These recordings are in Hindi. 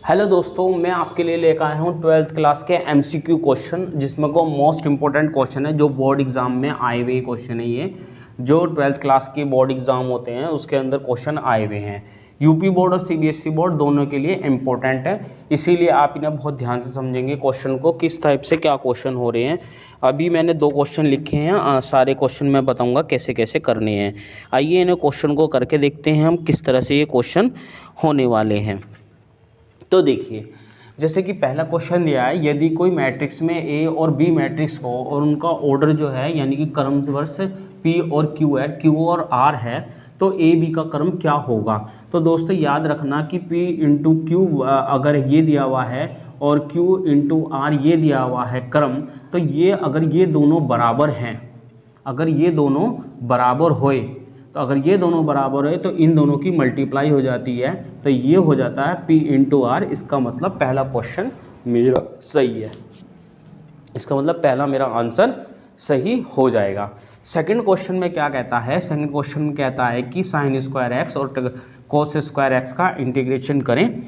हेलो दोस्तों, मैं आपके लिए लेकर आया हूँ 12th क्लास के एमसीक्यू क्वेश्चन, जिसमें को मोस्ट इंपॉर्टेंट क्वेश्चन है जो बोर्ड एग्जाम में आए हुए क्वेश्चन है। ये जो 12th क्लास के बोर्ड एग्जाम होते हैं उसके अंदर क्वेश्चन आए हुए हैं। यूपी बोर्ड और सीबीएसई बोर्ड दोनों के लिए इम्पोर्टेंट है, इसीलिए आप इन्हें बहुत ध्यान से समझेंगे क्वेश्चन को, किस टाइप से क्या क्वेश्चन हो रहे हैं। अभी मैंने 2 क्वेश्चन लिखे हैं, सारे क्वेश्चन मैं बताऊंगा कैसे कैसे करने हैं। आइए इन्हें क्वेश्चन को करके देखते हैं हम किस तरह से ये क्वेश्चन होने वाले हैं। तो देखिए, जैसे कि पहला क्वेश्चन दिया है, यदि कोई मैट्रिक्स में ए और बी मैट्रिक्स हो और उनका ऑर्डर जो है यानी कि क्रमवर्श पी और क्यू है, क्यू और आर है, तो ए बी का क्रम क्या होगा। तो दोस्तों याद रखना कि पी इंटू क्यू अगर ये दिया हुआ है और क्यू इंटू आर ये दिया हुआ है क्रम, तो ये अगर ये दोनों बराबर हैं, अगर ये दोनों बराबर होए, तो अगर ये दोनों बराबर है तो इन दोनों की मल्टीप्लाई हो जाती है, तो ये हो जाता है P इंटू आर। इसका मतलब पहला क्वेश्चन मेरा सही है, इसका मतलब पहला मेरा आंसर सही हो जाएगा। सेकंड क्वेश्चन में क्या कहता है, सेकंड क्वेश्चन में कहता है कि साइन स्क्वायर एक्स और कोस स्क्वायर एक्स का इंटीग्रेशन करें।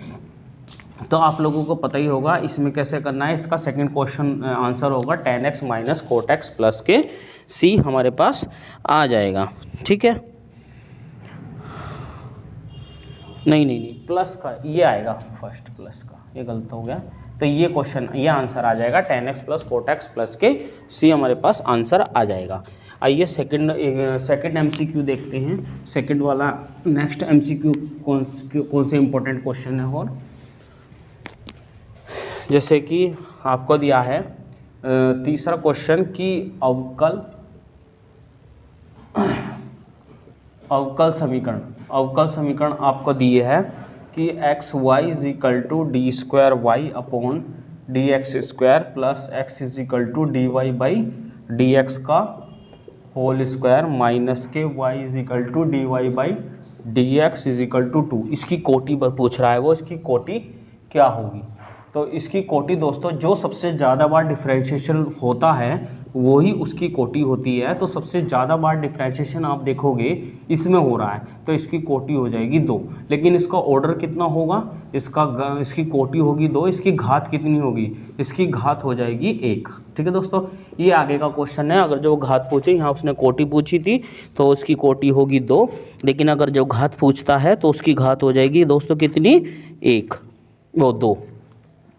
तो आप लोगों को पता ही होगा इसमें कैसे करना है। इसका सेकंड क्वेश्चन आंसर होगा tan x minus cot x plus के सी हमारे पास आ जाएगा। ठीक है, नहीं प्लस का ये आएगा, फर्स्ट प्लस का ये गलत हो गया। तो ये क्वेश्चन ये आंसर आ जाएगा tan x plus cot x plus के सी हमारे पास आंसर आ जाएगा। आइए सेकंड एमसीक्यू देखते हैं। सेकंड वाला नेक्स्ट एमसीक्यू कौन से इंपॉर्टेंट क्वेश्चन है। और जैसे कि आपको दिया है तीसरा क्वेश्चन कि अवकल समीकरण आपको दिए है कि x y is equal to d square y upon d x square plus x is equal to d y by d x का whole square minus k y is equal to d y by d x is equal to 2। इसकी कोटि पूछ रहा है, वो इसकी कोटि क्या होगी। तो इसकी कोटि दोस्तों जो सबसे ज़्यादा बार डिफरेंशिएशन होता है वही उसकी कोटि होती है। तो सबसे ज़्यादा बार डिफरेंशिएशन आप देखोगे इसमें हो रहा है, तो इसकी कोटि हो जाएगी 2। लेकिन इसका ऑर्डर कितना होगा, इसकी कोटि होगी 2, इसकी घात कितनी होगी, इसकी घात हो जाएगी 1। ठीक है दोस्तों, ये आगे का क्वेश्चन है। अगर जो घात पूछे, यहाँ उसने कोटि पूछी थी तो उसकी कोटि होगी 2, लेकिन अगर जो घात पूछता है तो उसकी घात हो जाएगी दोस्तों कितनी, 1 वो 2।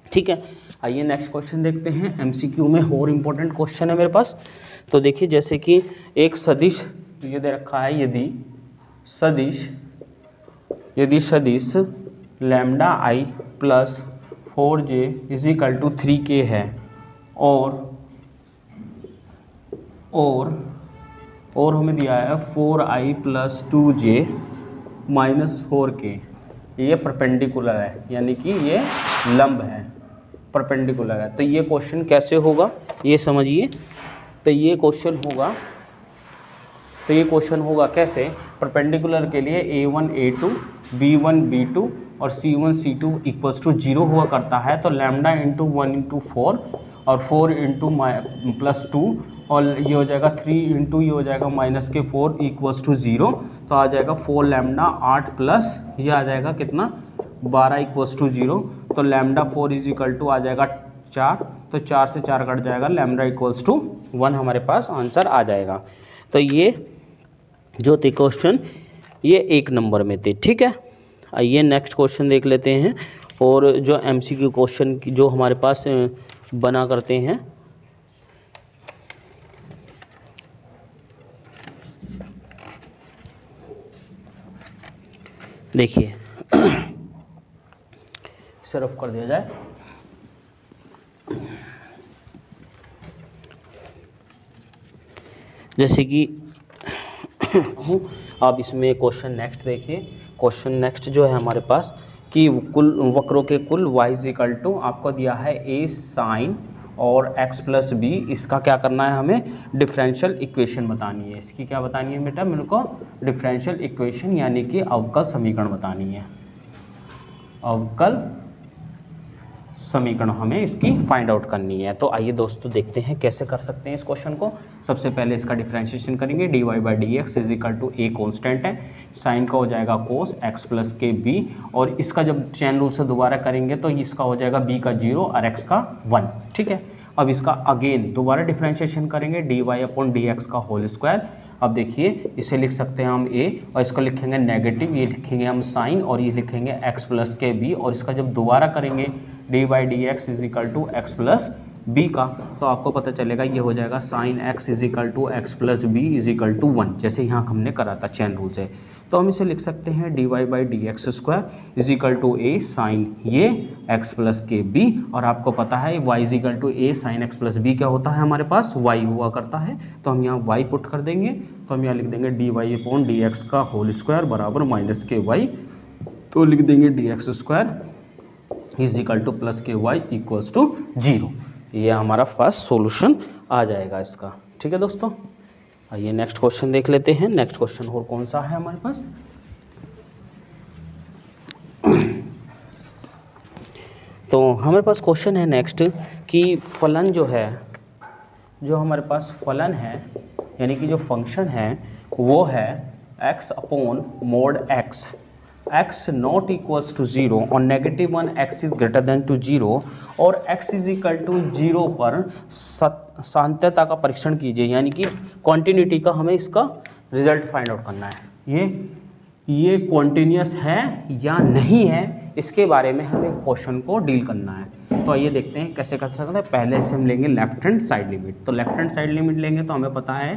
ठीक है, आइए नेक्स्ट क्वेश्चन देखते हैं। एमसीक्यू में और इम्पोर्टेंट क्वेश्चन है मेरे पास। तो देखिए, जैसे कि एक सदिश ये दे रखा है, यदि सदिश lambda i plus 4j is equal to 3k है और हमें दिया है 4i plus 2j minus 4k, ये परपेंडिकुलर है यानी कि ये लंब है, परपेंडिकुलर है। तो ये क्वेश्चन कैसे होगा ये समझिए। तो ये क्वेश्चन होगा कैसे, परपेंडिकुलर के लिए a1 a2 b1 b2 और c1 c2 इक्वल्स टू 0 हुआ करता है। तो लैम्डा इंटू 1 इंटू 4 और 4 इंटू प्लस 2 और ये हो जाएगा 3 इंटू ये हो जाएगा माइनस के 4 इक्वल्स टू 0। तो आ जाएगा 4 लैम्डा 8 प्लस ये आ जाएगा कितना 12 इक्वल्स टू 0। तो लैम्डा 4 इज इक्वल टू आ जाएगा 4, तो 4 से 4 कट जाएगा, लैम्डा इक्वल्स टू 1 हमारे पास आंसर आ जाएगा। तो ये जो थे क्वेश्चन ये 1 नंबर में थे। ठीक है, आइए नेक्स्ट क्वेश्चन देख लेते हैं। और जो एमसीक्यू क्वेश्चन की जो हमारे पास बना करते हैं, देखिए सिर्फ कर दिया जाए। जैसे कि आप इसमें क्वेश्चन नेक्स्ट देखिए। क्वेश्चन नेक्स्ट जो है हमारे पास कि कुल वक्रों के कुल y इज इक्वल टू आपको दिया है a साइन और x प्लस बी। इसका क्या करना है, हमें डिफरेंशियल इक्वेशन बतानी है। इसकी क्या बतानी है बेटा, मेरे को डिफरेंशियल इक्वेशन यानी कि अवकल समीकरण बतानी है, अवकल समीकरण हमें इसकी फाइंड आउट करनी है। तो आइए दोस्तों देखते हैं कैसे कर सकते हैं इस क्वेश्चन को। सबसे पहले इसका डिफरेंशिएशन करेंगे। D y by d x is equal to a constant है, साइन का हो जाएगा cos x plus k b, और इसका जब चेन रूल से दोबारा करेंगे तो इसका हो जाएगा बी का 0 और एक्स का 1। ठीक है, अब इसका अगेन दोबारा डिफरेंशिएशन करेंगे, d y upon d x का होल स्क्वायर। अब देखिए इसे लिख सकते हैं हम a, और इसको लिखेंगे नेगेटिव, ये लिखेंगे हम साइन, और ये लिखेंगे x प्लस के बी, और इसका जब दोबारा करेंगे d by d x is equal to x plus b का, तो आपको पता चलेगा ये हो जाएगा sine x is equal to x plus b is equal to 1, जैसे यहाँ हमने करा था चैन रूल से। तो हम इसे लिख सकते हैं d y by d x square is equal to a sine ये एक्स प्लस के बी, और आपको पता है y is equal to a sine x plus b क्या होता है, हमारे पास वाई हुआ करता है। तो हम यहाँ वाई पुट कर देंगे, तो हम यहाँ लिख देंगे d y upon d x का होल स्क्वायर बराबर माइनस के वाई, तो लिख देंगे d x square is equal to plus k y equals to 0। ये हमारा फर्स्ट सॉल्यूशन आ जाएगा इसका। ठीक है दोस्तों, आइए नेक्स्ट क्वेश्चन देख लेते हैं। नेक्स्ट क्वेश्चन और कौन सा है हमारे पास। तो हमारे पास क्वेश्चन है नेक्स्ट कि फलन जो है, जो हमारे पास फलन है यानी कि जो फंक्शन है वो है x upon mod x not equals to 0 और -1 x is greater than to 0 और x इज इक्वल टू 0 पर सान्त्यता का परीक्षण कीजिए, यानी कि कॉन्टिन्यूटी का हमें इसका रिजल्ट फाइंड आउट करना है। ये कॉन्टिन्यूस है या नहीं है, इसके बारे में हमें क्वेश्चन को डील करना है। तो आइए देखते हैं कैसे कर सकते हैं। पहले से हम लेंगे लेफ्ट हैंड साइड लिमिट। तो लेफ्ट हैंड साइड लिमिट लेंगे तो हमें पता है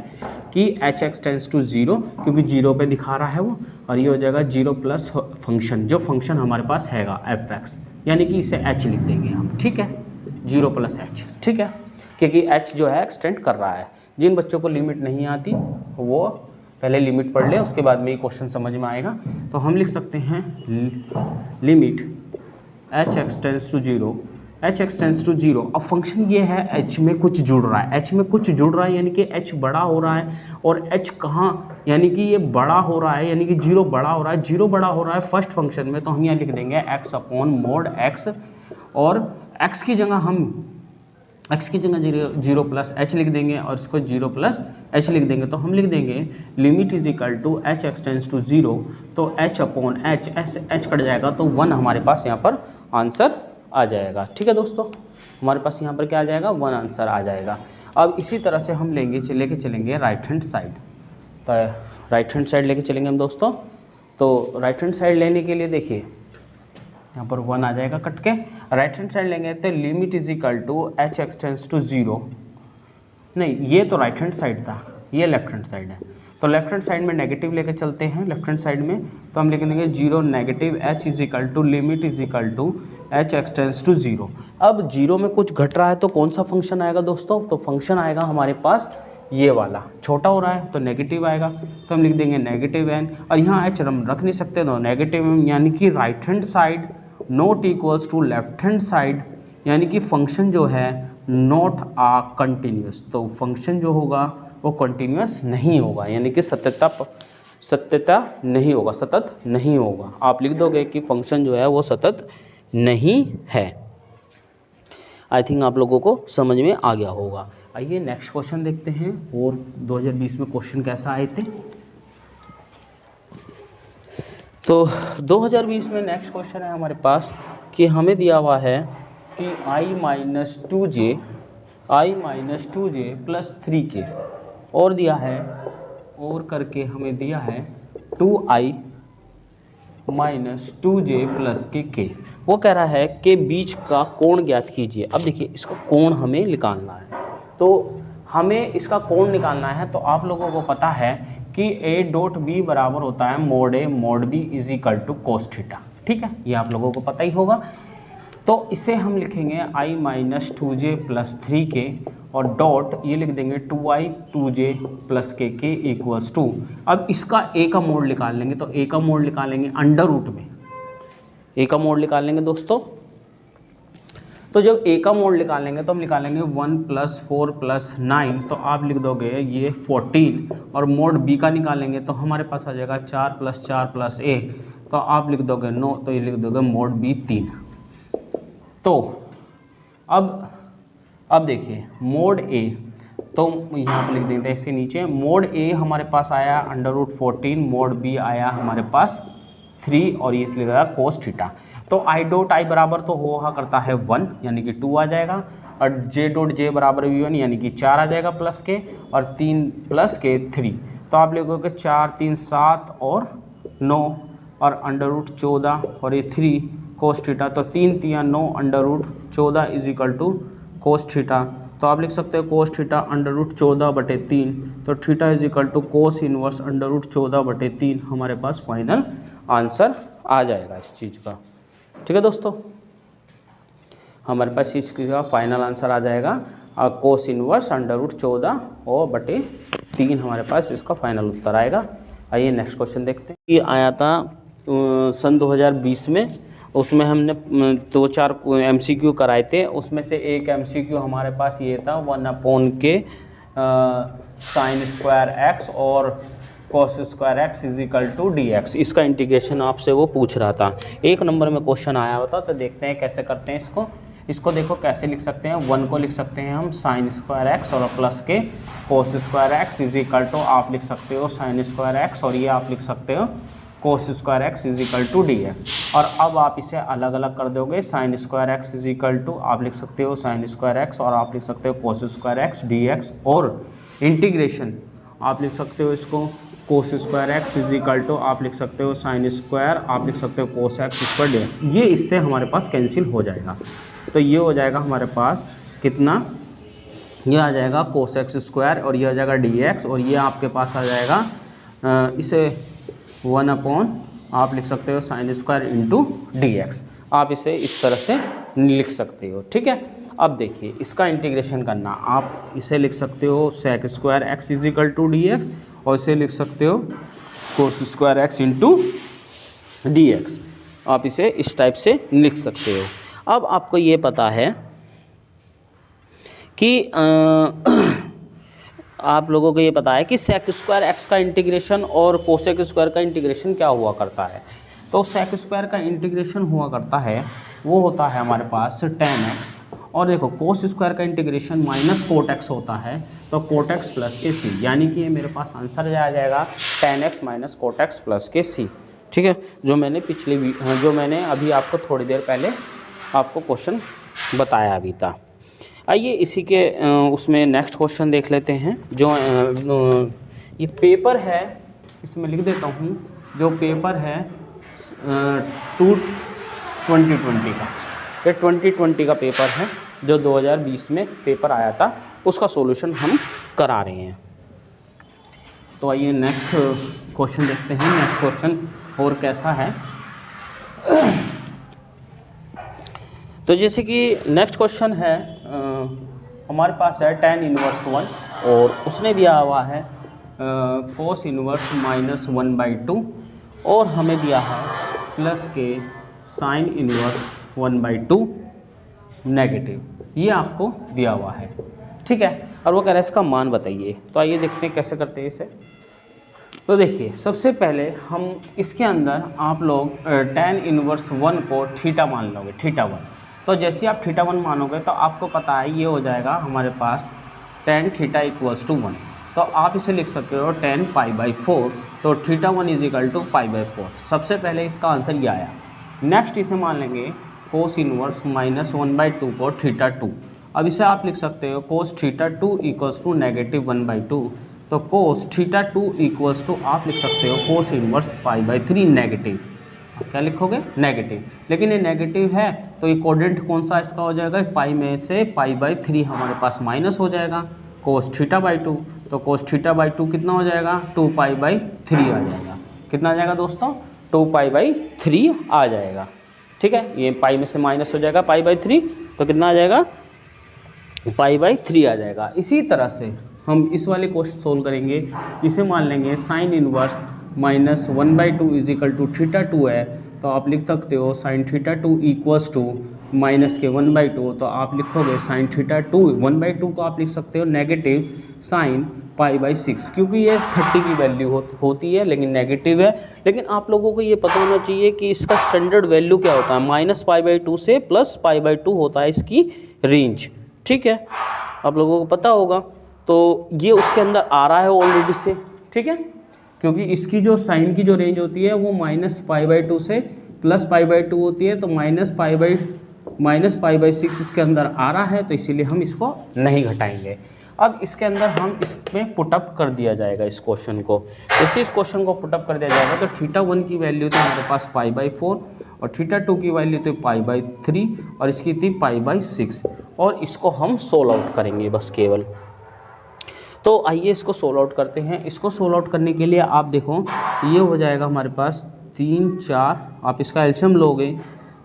कि एच एक्स टेंस टू 0, क्योंकि 0 पे दिखा रहा है वो, और ये हो जाएगा 0 प्लस फंक्शन, जो फंक्शन हमारे पास हैगा एफ एक्स, यानी कि इसे एच लिख देंगे हम। ठीक है, 0 प्लस एच। ठीक है, क्योंकि एच जो है एक्सटेंड कर रहा है। जिन बच्चों को लिमिट नहीं आती वो पहले लिमिट पढ़ ले, उसके बाद में ये क्वेश्चन समझ में आएगा। तो हम लिख सकते हैं limit h x tends to 0, h x tends to 0। अब फंक्शन ये है एच में कुछ जुड़ रहा है, एच में कुछ जुड़ रहा है यानी कि एच बड़ा हो रहा है, और एच कहाँ, यानी कि ये बड़ा हो रहा है, यानी कि 0 बड़ा हो रहा है, 0 बड़ा हो रहा है फर्स्ट फंक्शन में। तो हम यहाँ लिख देंगे एक्स अपॉन मोड एक्स, और एक्स की जगह हम x की जगह 0 प्लस एच लिख देंगे, और इसको 0 प्लस एच लिख देंगे। तो हम लिख देंगे limit is equal to h x tends to 0, तो h अपॉन एच, एच कट जाएगा तो 1 हमारे पास यहाँ पर आंसर आ जाएगा। ठीक है दोस्तों, हमारे पास यहाँ पर क्या आ जाएगा, 1 आंसर आ जाएगा। अब इसी तरह से हम लेके चलेंगे राइट हैंड साइड। तो राइट हैंड साइड लेके चलेंगे हम दोस्तों। तो राइट हैंड साइड लेने के लिए देखिए यहाँ पर 1 आ जाएगा कट के। राइट हैंड साइड लेंगे तो limit is equal to h x tends to 0, नहीं ये तो राइट हैंड साइड था, ये लेफ्ट हैंड साइड है। तो लेफ्ट हैंड साइड में नेगेटिव लेके चलते हैं लेफ्ट हैंड साइड में। तो हम लिख देंगे 0 negative h is equal to limit is equal to h x tends to 0। अब 0 में कुछ घट रहा है तो कौन सा फंक्शन आएगा दोस्तों, तो फंक्शन आएगा हमारे पास ये वाला, छोटा हो रहा है तो नेगेटिव आएगा, तो हम लिख देंगे नेगेटिव एन, और यहाँ एच हम रख नहीं सकते तो नेगेटिव एम, यानी कि right hand side not equals to left hand side, यानी कि फंक्शन जो है नॉट आ कंटिन्यूस, तो फंक्शन जो होगा वो कंटिन्यूस नहीं होगा, यानी कि सत्यता नहीं होगा, सतत नहीं होगा। आप लिख दोगे कि फंक्शन जो है वो सतत नहीं है। आई थिंक आप लोगों को समझ में आ गया होगा। आइए नेक्स्ट क्वेश्चन देखते हैं, और 2020 में क्वेश्चन कैसा आए थे। तो 2020 में नेक्स्ट क्वेश्चन है हमारे पास कि हमें दिया हुआ है कि i minus 2j plus 3k, और दिया है, और करके हमें दिया है 2i minus 2j plus k। वो कह रहा है कि बीच का कोण ज्ञात कीजिए। अब देखिए इसका कोण हमें निकालना है, तो हमें इसका कोण निकालना है। तो आप लोगों को पता है कि a डॉट b बराबर होता है mod a mod b is equal to cos theta. ठीक है, ये आप लोगों को पता ही होगा। तो इसे हम लिखेंगे i minus 2j plus 3k, और डॉट ये लिख देंगे 2i 2j plus k equals to. अब इसका a का मोड निकाल लेंगे, तो a का मोड निकालेंगे अंडर रूट में, a का मोड निकाल लेंगे दोस्तों। तो जब a का मोड निकालेंगे तो हम निकालेंगे 1 प्लस 4 प्लस 9, तो आप लिख दोगे ये 14, और मोड b का निकालेंगे तो हमारे पास आ जाएगा 4 प्लस 4 प्लस a, तो आप लिख दोगे 9, तो ये लिख दोगे मोड b 3। तो अब देखिए मोड ए, तो यहाँ पर लिख देते हैं इससे नीचे, मोड ए हमारे पास आया √14, मोड बी आया हमारे पास 3 और ये लिखा कोस थीटा। तो आई डॉट आई बराबर तो हुआ करता है 1 यानी कि 2 आ जाएगा, और जे डॉट जे बराबर भी 1 यानी कि 4 आ जाएगा प्लस के, और 3 प्लस के 3, तो आप लिखोगे 4 3 7 और 9 और √14 और ये 3 कोस थीटा, तो 3 3 9 √14 is equal to cos theta. तो आप लिख सकते हो कोस थीटा √14/3, तो theta is equal to cos inverse √14/3 हमारे पास फाइनल आंसर आ जाएगा इस चीज़ का। ठीक है दोस्तों, हमारे पास इस चीज़ का फाइनल आंसर आ जाएगा कोस इनवर्स √14/3 हमारे पास इसका फाइनल उत्तर आएगा। आइए नेक्स्ट क्वेश्चन देखते हैं। ये आया था सन 2020 में, उसमें हमने 2-4 MCQ कराए थे, उसमें से एक MCQ हमारे पास ये था 1/k sin स्क्वायर x और cos square x is equal to dx, इसका इंटीग्रेशन आपसे वो पूछ रहा था। 1 नंबर में क्वेश्चन आया होता, तो देखते हैं कैसे करते हैं इसको देखो कैसे लिख सकते हैं। 1 को लिख सकते हैं हम sin स्क्वायर x और plus k cos square x is equal to आप लिख सकते हो sin स्क्वायर x और ये आप लिख सकते हो cos square x is equal to dx। और अब आप इसे अलग अलग कर दोगे, sin square x is equal to आप लिख सकते हो sin स्क्वायर x और आप लिख सकते हो cos स्क्वायर x dx, और इंटीग्रेशन आप लिख सकते हो इसको cos square x is equal to आप लिख सकते हो sin स्क्वायर, आप लिख सकते हो cos x स्क्वायर dx। ये इससे हमारे पास कैंसिल हो जाएगा, तो ये हो जाएगा हमारे पास कितना, ये आ जाएगा cos x स्क्वायर और ये आ जाएगा dx, और ये आपके पास आ जाएगा इसे 1/ आप लिख सकते हो sin स्क्वायर इंटू dx, आप इसे इस तरह से लिख सकते हो। ठीक है, अब देखिए इसका इंटीग्रेशन करना, आप इसे लिख सकते हो sec square x is equal to dx और इसे लिख सकते हो cos square x into dx, आप इसे इस टाइप से लिख सकते हो। अब आपको ये पता है कि आप लोगों को ये पता है कि sec स्क्वायर x का इंटीग्रेशन और कोसेक स्क्वायर का इंटीग्रेशन क्या हुआ करता है। तो sec स्क्वायर का इंटीग्रेशन हुआ करता है, वो होता है हमारे पास tan x, और देखो कोस स्क्वायर का इंटीग्रेशन माइनस कोट x होता है, तो कोट x प्लस के सी, यानी कि ये मेरे पास आंसर आ जाएगा tan x minus cot x plus के सी। ठीक है, जो मैंने अभी आपको थोड़ी देर पहले आपको क्वेश्चन बताया भी था। आइए इसी के उसमें नेक्स्ट क्वेश्चन देख लेते हैं। जो ये पेपर है, इसमें लिख देता हूँ, जो पेपर है 2020 का, ये 2020 का पेपर है जो 2020 में पेपर आया था, उसका सॉल्यूशन हम करा रहे हैं। तो आइए नेक्स्ट क्वेश्चन देखते हैं। नेक्स्ट क्वेश्चन और कैसा है, तो जैसे कि नेक्स्ट क्वेश्चन है हमारे पास है tan इनवर्स 1 और उसने दिया हुआ है cos इनवर्स -1/2 और हमें दिया है प्लस के sin इनवर्स 1/2 नेगेटिव, ये आपको दिया हुआ है। ठीक है, और वो कह रहा है इसका मान बताइए। तो आइए देखते हैं कैसे करते हैं इसे। तो देखिए सबसे पहले हम इसके अंदर आप लोग tan इनवर्स 1 को थीटा मान लोगे, θ1। तो जैसे आप θ1 मानोगे तो आपको पता है ये हो जाएगा हमारे पास tan θ = 1, तो आप इसे लिख सकते हो tan π/4, तो θ1 इज इक्वल टू π/4। सबसे पहले इसका आंसर ये आया। नेक्स्ट इसे मान लेंगे cos इनवर्स -1/2 को θ2, अब इसे आप लिख सकते हो cos θ2 = -1/2, तो cos θ2 = आप लिख सकते हो cos इनवर्स π/3 नेगेटिव। क्या लिखोगे? नेगेटिव। लेकिन ये नेगेटिव है तो ये कोडेंट कौन सा इसका हो जाएगा, पाई में से π/3 हमारे पास माइनस हो जाएगा cos θ/2, तो cos θ/2 कितना हो जाएगा 2π/3 आ जाएगा। कितना आ जाएगा दोस्तों? 2π/3 आ जाएगा। ठीक है, ये पाई में से माइनस हो जाएगा π/3, तो कितना आ जाएगा π/3 आ जाएगा। इसी तरह से हम इस वाले क्वेश्चन सोल्व करेंगे। इसे मान लेंगे sine inverse -1/2 is equal to θ2 है, तो आप लिख सकते हो साइन θ2 इक्वल्स टू माइनस के 1/2, तो आप लिखोगे साइन θ2 1/2 को आप लिख सकते हो नेगेटिव साइन π/6, क्योंकि ये 30 की वैल्यू होती है लेकिन नेगेटिव है, लेकिन आप लोगों को ये पता होना चाहिए कि इसका स्टैंडर्ड वैल्यू क्या होता है, -π/2 से +π/2 होता है इसकी रेंज, ठीक है, आप लोगों को पता होगा। तो ये उसके अंदर आ रहा है ऑलरेडी से, ठीक है, क्योंकि इसकी जो साइन की जो रेंज होती है वो -π/2 से +π/2 होती है, तो -π/6 इसके अंदर आ रहा है, तो इसीलिए हम इसको नहीं घटाएंगे। अब इसके अंदर हम इसमें पुटअप कर दिया जाएगा इस क्वेश्चन को। जैसे इस क्वेश्चन को पुटअप कर दिया जाएगा तो θ1 की वैल्यू तो हमारे पास π/4 और θ2 की वैल्यू तो π/3 और इसकी थी π/6, और इसको हम सोल्व आउट करेंगे बस केवल। तो आइए इसको सोल्व आउट करते हैं। इसको सोल्व आउट करने के लिए आप देखो ये हो जाएगा हमारे पास 3 4, आप इसका एलसीएम लोगे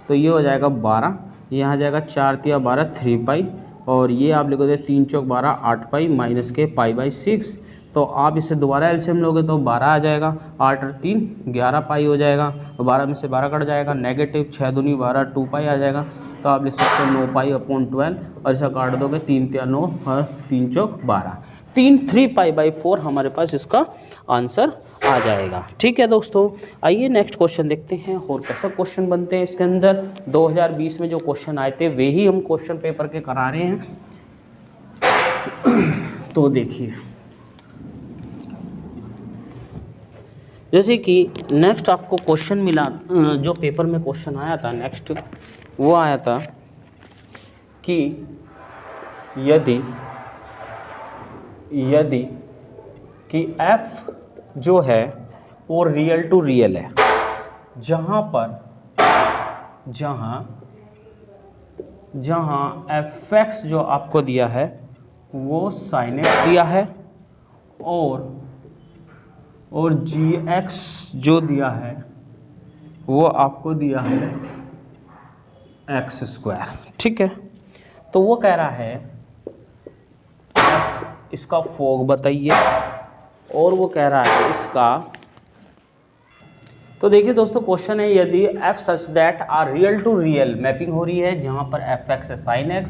तो ये हो जाएगा 12, यहाँ जाएगा 4 × 12 3π, और ये आप लिखोगे 3 × 4 12 8π माइनस के π/6। तो आप इसे दोबारा एलसीएम लोगे तो 12 आ जाएगा, 8 और 3 11π हो जाएगा, 12 में से 12 कट जाएगा, नेगेटिव 6 दूनी 12 2π आ जाएगा। तो आप लिख सकते हो 9π/12, और इसे काट दोगे 3 × 9 और 3 × 12, 3π/4 हमारे पास इसका आंसर आ जाएगा। ठीक है दोस्तों, आइए नेक्स्ट क्वेश्चन देखते हैं और कैसा क्वेश्चन बनते हैं इसके अंदर। 2020 में जो क्वेश्चन आए थे वे ही हम क्वेश्चन पेपर के करा रहे हैं। तो देखिए, जैसे कि नेक्स्ट आपको क्वेश्चन मिला, जो पेपर में क्वेश्चन आया था नेक्स्ट वो आया था कि यदि कि f जो है वो रियल टू रियल है, जहाँ fx जो आपको दिया है वो sin x दिया है, और gx जो दिया है वो आपको दिया है x²। ठीक है, तो वो कह रहा है इसका फोग बताइए, और वो कह रहा है इसका। तो देखिए दोस्तों, क्वेश्चन है यदि f such that are real to real mapping हो रही है जहाँ पर fx है sin x,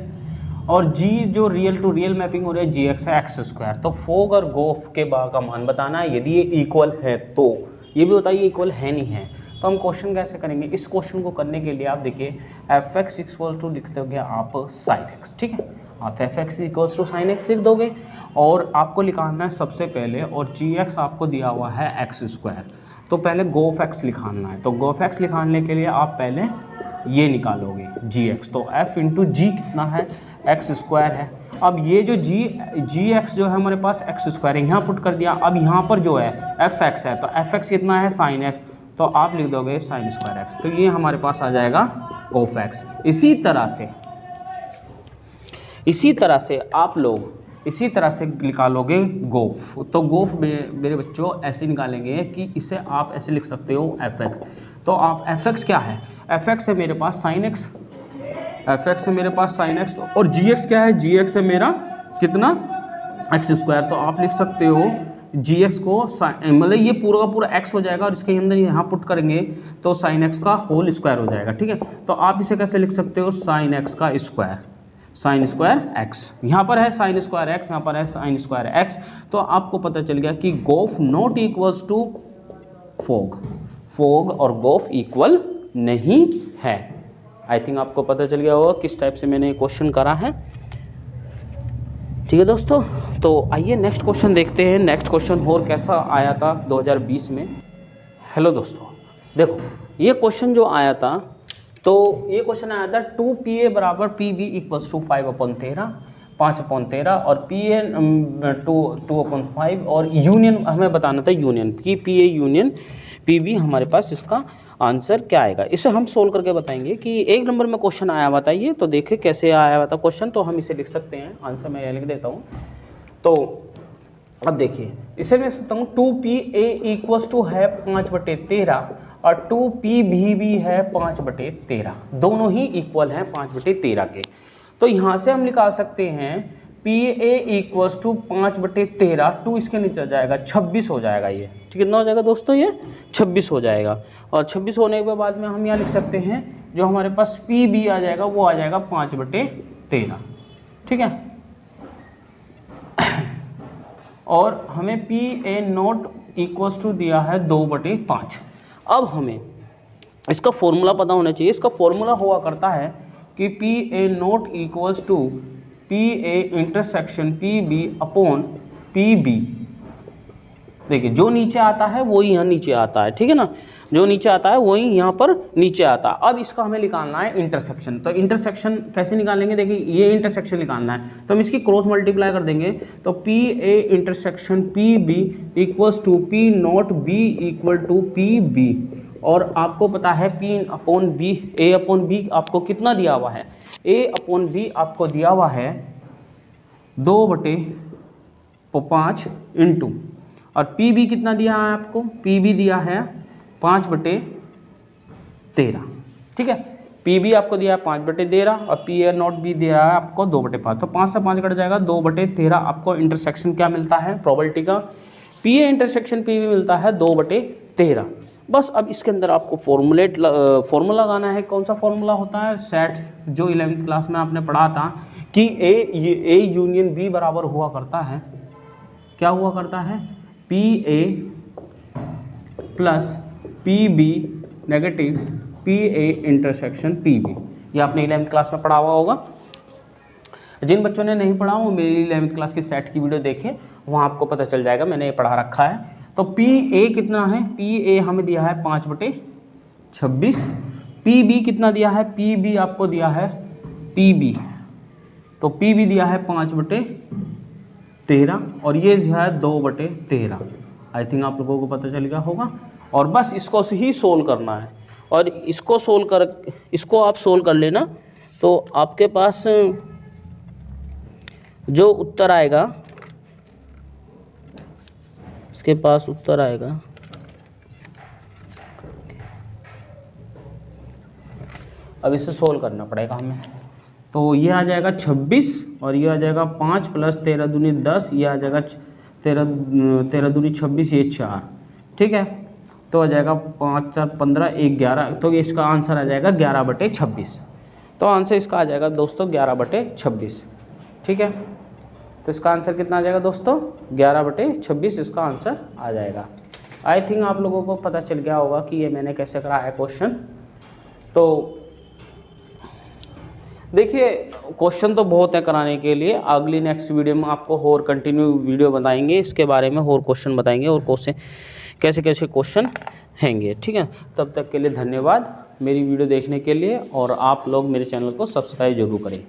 और g जो रियल टू रियल मैपिंग हो रही है gx है x²। तो फोग और गोफ के का मान बताना है। यदि ये इक्वल है तो ये भी बताइए इक्वल है नहीं है। तो हम क्वेश्चन कैसे करेंगे, इस क्वेश्चन को करने के लिए आप देखिए fx = लिख दोगे आप sin x। ठीक है, आप fx = sin x लिख दोगे, और आपको लिखाना है सबसे पहले, और gx आपको दिया हुआ है x²। तो पहले गोफ x लिखाना है, तो गोफ x लिखाने के लिए आप पहले ये निकालोगे gx। तो f × g कितना है, x² है। अब ये जो gx जो है हमारे पास x² है, यहाँ पुट कर दिया। अब यहाँ पर जो है fx है, तो fx कितना है sin x, तो आप लिख दोगे sin²x। तो ये हमारे पास आ जाएगा गोफ x। इसी तरह से आप लोग इसी तरह से निकालोगे गोफ। तो गोफ मेरे बच्चों ऐसे निकालेंगे कि इसे आप ऐसे लिख सकते हो fx। तो आप fx क्या है, fx है मेरे पास sin x, और gx क्या है, gx है मेरा कितना x²। तो आप लिख सकते हो gx को मतलब ये पूरा का पूरा x हो जाएगा, और इसके अंदर यहाँ पुट करेंगे तो sin x का होल स्क्वायर हो जाएगा। ठीक है, तो आप इसे कैसे लिख सकते हो, sin x का स्क्वायर, sin²x। यहाँ पर है sin²x, यहाँ पर है sin²x। तो आपको पता चल गया कि गोफ नॉट इक्वल्स टू फोग और गोफ इक्वल नहीं है। आई थिंक आपको पता चल गया होगा किस टाइप से मैंने क्वेश्चन करा है। ठीक है दोस्तों, तो आइए नेक्स्ट क्वेश्चन देखते हैं। नेक्स्ट क्वेश्चन और कैसा आया था 2020 में। हेलो दोस्तों, देखो ये क्वेश्चन जो आया था, तो ये क्वेश्चन आया था 2pa = pb = 5/13, 5/13, और pa 2/5, और यूनियन हमें बताना था, यूनियन कि pa यूनियन pb हमारे पास इसका आंसर क्या आएगा। इसे हम सोल्व करके बताएंगे कि 1 नंबर में क्वेश्चन आया बताइए। तो देखिए कैसे आया हुआ था क्वेश्चन, तो हम इसे लिख सकते हैं, आंसर मैं ये लिख देता हूँ। तो अब देखिए इसे मैं लिख सकता हूँ 2pa है 5/13, और 2pb भी है 5/13, दोनों ही इक्वल हैं 5/13 के। तो यहाँ से हम निकाल सकते हैं pa = 5/13, 2 इसके नीचे जाएगा 26 हो जाएगा ये। ठीक, कितना हो जाएगा दोस्तों, ये 26 हो जाएगा। और 26 होने के बाद में हम यहाँ लिख सकते हैं जो हमारे पास pb आ जाएगा वो आ जाएगा 5/13। ठीक है, और हमें pa नॉट = दिया है 2/5। अब हमें इसका फॉर्मूला पता होना चाहिए। इसका फॉर्मूला हुआ करता है कि P A not equals to P A intersection P B upon P B. देखिए जो नीचे आता है वही यहाँ नीचे आता है, ठीक है ना, जो नीचे आता है वही यहाँ पर नीचे आता है। अब इसका हमें निकालना है इंटरसेक्शन। तो इंटरसेक्शन कैसे निकालेंगे, देखिए ये इंटरसेक्शन निकालना है तो हम इसकी क्रॉस मल्टीप्लाई कर देंगे। तो P A intersection P B equals to P not B equal to P B. और आपको पता है P upon B, A upon B आपको कितना दिया हुआ है, ए अपॉन बी आपको दिया हुआ है 2/5 इंटू, और पी बी कितना दिया है आपको, पी बी दिया है 5/13, ठीक है। पी बी आपको दिया है 5/13 और पी ए नॉट बी दिया है आपको 2/5। तो 5 से 5 कट जाएगा, 2/13 आपको इंटरसेक्शन क्या मिलता है, प्रोबेबिलिटी का P A intersection P B मिलता है 2/13। बस अब इसके अंदर आपको फॉर्मूला लगाना है। कौन सा फॉर्मूला होता है, सेट, जो 11वीं क्लास में आपने पढ़ा था कि ए यूनियन बी बराबर हुआ करता है, क्या हुआ करता है, P A plus P B negative P A intersection P B. ये आपने 11वीं क्लास में पढ़ा हुआ होगा। जिन बच्चों ने नहीं पढ़ा वो मेरी 11वीं क्लास की सेट की वीडियो देखें, वहाँ आपको पता चल जाएगा, मैंने ये पढ़ा रखा है। तो पी ए कितना है, पी ए हमें दिया है 5/26। पी बी कितना दिया है, पी बी आपको दिया है पी बी, तो पी बी दिया है 5/13 और ये दिया है 2/13। आई थिंक आप लोगों को पता चल गया होगा। और बस इसको ही सोल्व करना है, और इसको आप सोल्व कर लेना तो आपके पास जो उत्तर आएगा, इसके पास उत्तर आएगा अब इसे सोल्व करना पड़ेगा हमें। तो ये आ जाएगा 26 और ये आ जाएगा 5 + 13 दूनी 10, ये आ जाएगा 13 दूनी 26, ये 4, ठीक है। तो आ जाएगा 5 4 15 1 11, तो इसका आंसर आ जाएगा 11/26। तो आंसर इसका आ जाएगा दोस्तों 11/26, ठीक है। तो इसका आंसर कितना आ जाएगा दोस्तों, 11/26 इसका आंसर आ जाएगा। आई थिंक आप लोगों को पता चल गया होगा कि ये मैंने कैसे करा है क्वेश्चन। तो देखिए क्वेश्चन तो बहुत है कराने के लिए, अगली नेक्स्ट वीडियो में आपको और कंटिन्यू वीडियो बताएंगे इसके बारे में, और क्वेश्चन बताएंगे और कैसे कैसे क्वेश्चन हैंगे, ठीक है। तब तक के लिए धन्यवाद मेरी वीडियो देखने के लिए, और आप लोग मेरे चैनल को सब्सक्राइब जरूर करें।